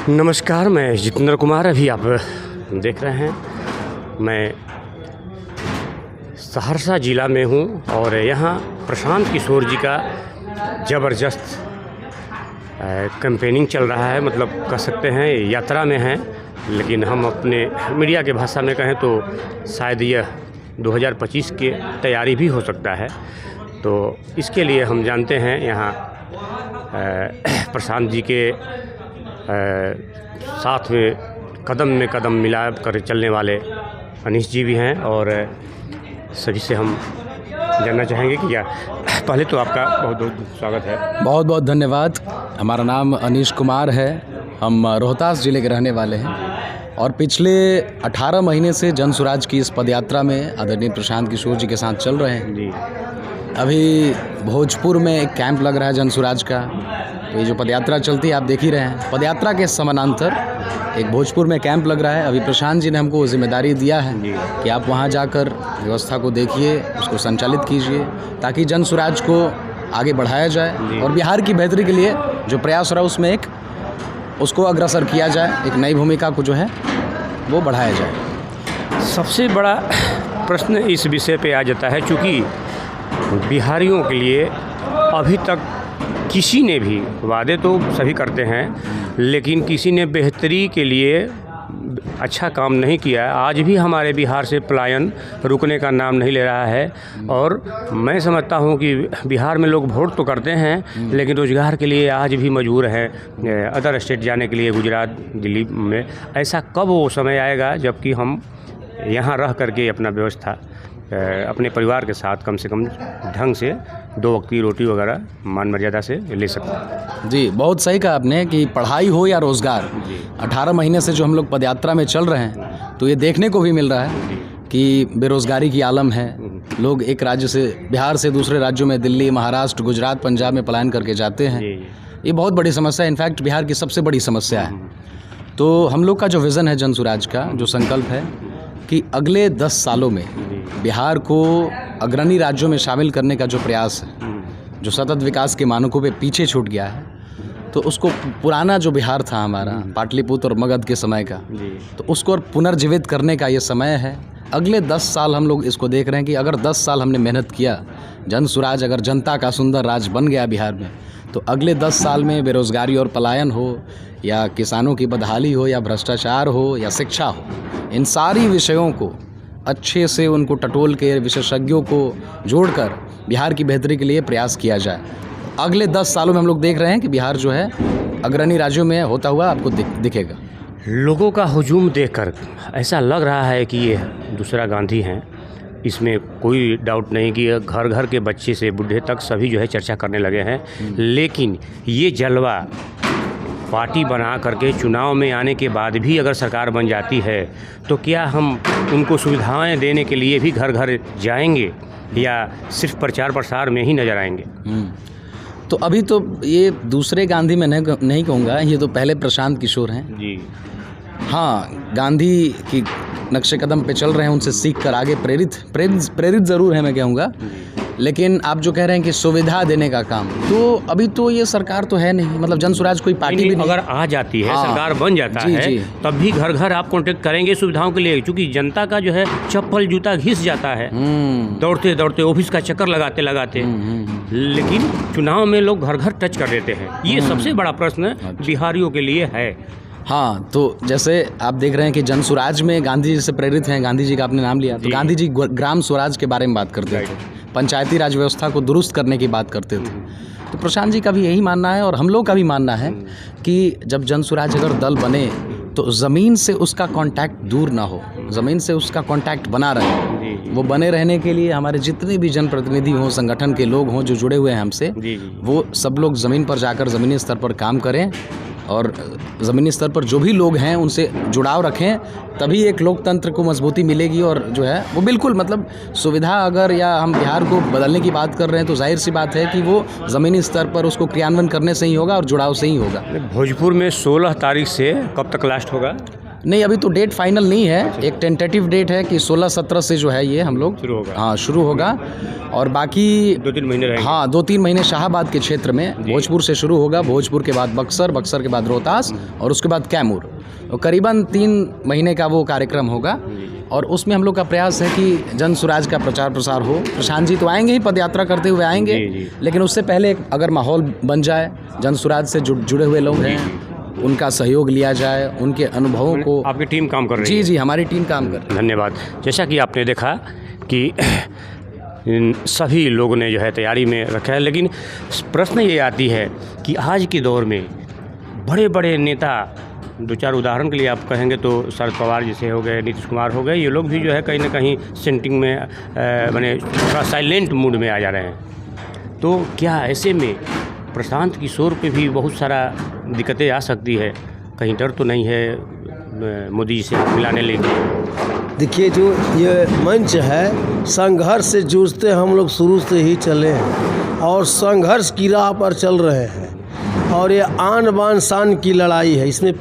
नमस्कार, मैं जितेंद्र कुमार। अभी आप देख रहे हैं मैं सहरसा ज़िला में हूँ और यहाँ प्रशांत किशोर जी का ज़बरदस्त कैंपेनिंग चल रहा है। मतलब कह सकते हैं यात्रा में हैं, लेकिन हम अपने मीडिया के भाषा में कहें तो शायद यह 2025 की तैयारी भी हो सकता है। तो इसके लिए हम जानते हैं यहाँ प्रशांत जी के साथ में कदम मिला कर चलने वाले अनीश जी भी हैं और सभी से हम जानना चाहेंगे कि क्या पहले तो आपका बहुत बहुत स्वागत है। बहुत बहुत धन्यवाद। हमारा नाम अनीश कुमार है। हम रोहतास ज़िले के रहने वाले हैं और पिछले 18 महीने से जन स्वराज की इस पदयात्रा में आदरणीय प्रशांत किशोर जी के साथ चल रहे हैं जी। अभी भोजपुर में एक कैंप लग रहा है जन स्वराज का। तो ये जो पदयात्रा चलती है आप देख ही रहे हैं, पदयात्रा के समानांतर एक भोजपुर में कैंप लग रहा है। अभी प्रशांत जी ने हमको जिम्मेदारी दिया है कि आप वहाँ जाकर व्यवस्था को देखिए, उसको संचालित कीजिए ताकि जन स्वराज को आगे बढ़ाया जाए और बिहार की बेहतरी के लिए जो प्रयास हो रहा है उसमें उसको अग्रसर किया जाए, एक नई भूमिका को जो है वो बढ़ाया जाए। सबसे बड़ा प्रश्न इस विषय पे आ जाता है, चूँकि बिहारियों के लिए अभी तक किसी ने भी, वादे तो सभी करते हैं, लेकिन किसी ने बेहतरी के लिए अच्छा काम नहीं किया है। आज भी हमारे बिहार से पलायन रुकने का नाम नहीं ले रहा है और मैं समझता हूँ कि बिहार में लोग वोट तो करते हैं लेकिन रोज़गार के लिए आज भी मजबूर हैं अदर स्टेट जाने के लिए, गुजरात, दिल्ली में। ऐसा कब वो समय आएगा जबकि हम यहाँ रह करके अपना व्यवस्था अपने परिवार के साथ कम से कम ढंग से 2 वक्त की रोटी वगैरह मान मर्यादा से ले सकते हैं। जी, बहुत सही कहा आपने कि पढ़ाई हो या रोज़गार, 18 महीने से जो हम लोग पदयात्रा में चल रहे हैं तो ये देखने को भी मिल रहा है कि बेरोज़गारी की आलम है। लोग एक राज्य से, बिहार से दूसरे राज्यों में, दिल्ली, महाराष्ट्र, गुजरात, पंजाब में पलायन करके जाते हैं। ये बहुत बड़ी समस्या है, इनफैक्ट बिहार की सबसे बड़ी समस्या है। तो हम लोग का जो विज़न है जन स्वराज का, जो संकल्प है कि अगले 10 सालों में बिहार को अग्रणी राज्यों में शामिल करने का जो प्रयास है, जो सतत विकास के मानकों पे पीछे छूट गया है, तो उसको पुराना जो बिहार था हमारा पाटलिपुत्र और मगध के समय का, तो उसको पुनर्जीवित करने का ये समय है। अगले 10 साल हम लोग इसको देख रहे हैं कि अगर 10 साल हमने मेहनत किया, जन स्वराज अगर जनता का सुंदर राज बन गया बिहार में, तो अगले 10 साल में बेरोज़गारी और पलायन हो या किसानों की बदहाली हो या भ्रष्टाचार हो या शिक्षा हो, इन सारी विषयों को अच्छे से उनको टटोल के विशेषज्ञों को जोड़कर बिहार की बेहतरी के लिए प्रयास किया जाए। अगले 10 सालों में हम लोग देख रहे हैं कि बिहार जो है अग्रणी राज्यों में होता हुआ आपको दिखेगा। लोगों का हुजूम देखकर ऐसा लग रहा है कि ये दूसरा गांधी हैं। इसमें कोई डाउट नहीं कि घर घर के बच्चे से बूढ़े तक सभी जो है चर्चा करने लगे हैं। लेकिन ये जलवा पार्टी बना करके चुनाव में आने के बाद भी अगर सरकार बन जाती है तो क्या हम उनको सुविधाएं देने के लिए भी घर घर जाएंगे या सिर्फ प्रचार प्रसार में ही नज़र आएंगे? तो अभी तो ये दूसरे गांधी में नहीं कहूँगा, ये तो पहले प्रशांत किशोर हैं जी। हाँ, गांधी की नक्शे कदम पे चल रहे हैं, उनसे सीख कर आगे प्रेरित ज़रूर है मैं कहूँगा। लेकिन आप जो कह रहे हैं कि सुविधा देने का काम, तो अभी तो ये सरकार तो है नहीं, मतलब जन स्वराज कोई पार्टी भी नहीं। अगर आ जाती है, सरकार बन जाता है, तब भी घर घर आप कांटेक्ट करेंगे सुविधाओं के लिए, क्योंकि जनता का जो है चप्पल जूता घिस जाता है दौड़ते दौड़ते, ऑफिस का चक्कर लगाते लगाते। लेकिन चुनाव में लोग घर घर टच कर देते हैं। ये सबसे बड़ा प्रश्न बिहारियों के लिए है। हाँ, तो जैसे आप देख रहे हैं कि जन स्वराज में गांधी जी से प्रेरित हैं, गांधी जी का आपने नाम लिया, तो गांधी जी ग्राम स्वराज के बारे में बात करते थे, पंचायती राज व्यवस्था को दुरुस्त करने की बात करते थे। तो प्रशांत जी का भी यही मानना है और हम लोग का भी मानना है कि जब जन स्वराज अगर दल बने तो ज़मीन से उसका कांटेक्ट दूर ना हो, ज़मीन से उसका कांटेक्ट बना रहे। वो बने रहने के लिए हमारे जितने भी जनप्रतिनिधि हों, संगठन के लोग हों जो जुड़े हुए हैं हमसे, वो सब लोग ज़मीन पर जाकर ज़मीनी स्तर पर काम करें और ज़मीनी स्तर पर जो भी लोग हैं उनसे जुड़ाव रखें, तभी एक लोकतंत्र को मजबूती मिलेगी। और जो है वो बिल्कुल, मतलब सुविधा अगर या हम बिहार को बदलने की बात कर रहे हैं तो जाहिर सी बात है कि वो ज़मीनी स्तर पर उसको क्रियान्वयन करने से ही होगा और जुड़ाव से ही होगा। भोजपुर में 16 तारीख से कब तक लास्ट होगा? नहीं, अभी तो डेट फाइनल नहीं है। एक टेंटेटिव डेट है कि 16-17 से जो है ये हम लोग शुरू होगा। हाँ शुरू होगा, और बाकी 2-3 महीने रहेंगे। हाँ 2-3 महीने शाहाबाद के क्षेत्र में, भोजपुर से शुरू होगा, भोजपुर के बाद बक्सर, बक्सर के बाद रोहतास और उसके बाद कैमूर। तो करीबन 3 महीने का वो कार्यक्रम होगा, और उसमें हम लोग का प्रयास है कि जन स्वराज का प्रचार प्रसार हो। प्रशांत जी तो आएंगे ही, पदयात्रा करते हुए आएंगे, लेकिन उससे पहले अगर माहौल बन जाए, जन स्वराज से जुड़े हुए लोग हैं, उनका सहयोग लिया जाए, उनके अनुभवों को। आपकी टीम काम कर रही है? जी, हमारी टीम काम कर रही है। धन्यवाद। जैसा कि आपने देखा कि सभी लोगों ने जो है तैयारी में रखा है, लेकिन प्रश्न ये आती है कि आज के दौर में बड़े बड़े नेता, 2-4 उदाहरण के लिए आप कहेंगे तो शरद पवार जैसे हो गए, नीतीश कुमार हो गए, ये लोग भी जो है कहीं ना कहीं सेंटिंग में माने थोड़ा साइलेंट मूड में आ जा रहे हैं। तो क्या ऐसे में प्रशांत किशोर पे भी बहुत सारा दिक्कतें आ सकती है? कहीं डर तो नहीं है मोदी जी से मिलाने लेके? देखिए, जो ये मंच है, संघर्ष से जूझते हम लोग शुरू से ही चले हैं और संघर्ष की राह पर चल रहे हैं, और ये आन बान शान की लड़ाई है। इसमें